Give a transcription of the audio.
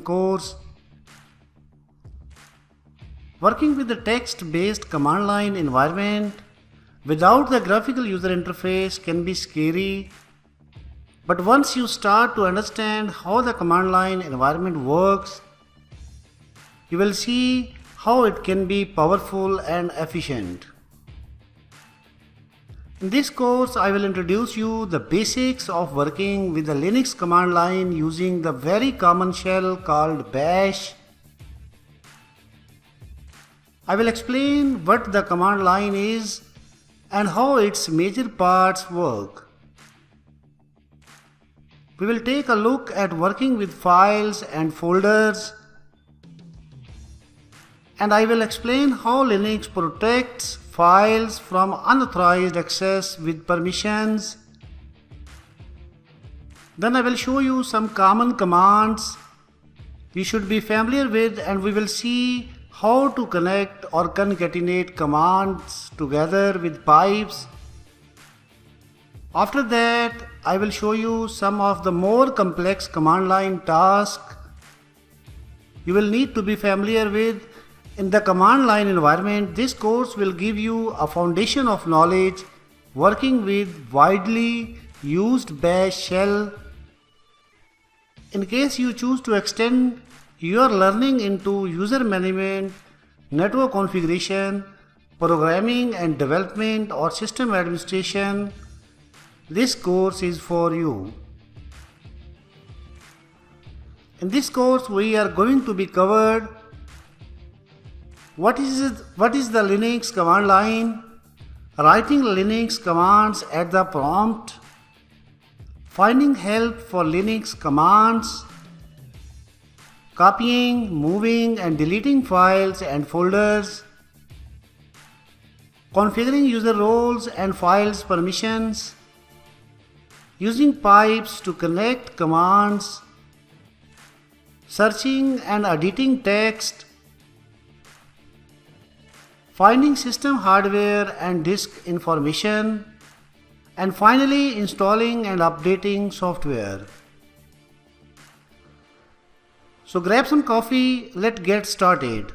course. Working with the text-based command line environment without the graphical user interface can be scary, but once you start to understand how the command line environment works, you will see how it can be powerful and efficient. In this course, I will introduce you the basics of working with the Linux command line using the very common shell called bash. I will explain what the command line is and how its major parts work. We will take a look at working with files and folders, and I will explain how Linux protects files from unauthorized access with permissions. Then I will show you some common commands you should be familiar with, and we will see how to connect or concatenate commands together with pipes. After that, I will show you some of the more complex command line tasks you will need to be familiar with. In the command line environment, this course will give you a foundation of knowledge working with widely used bash shell. In case you choose to extend your learning into user management, network configuration, programming and development, or system administration, this course is for you. In this course, we are going to be covered what is the Linux command line, writing Linux commands at the prompt, finding help for Linux commands, copying, moving and deleting files and folders, configuring user roles and files permissions, using pipes to connect commands, searching and editing text, finding system hardware and disk information, and finally installing and updating software. So grab some coffee, let's get started.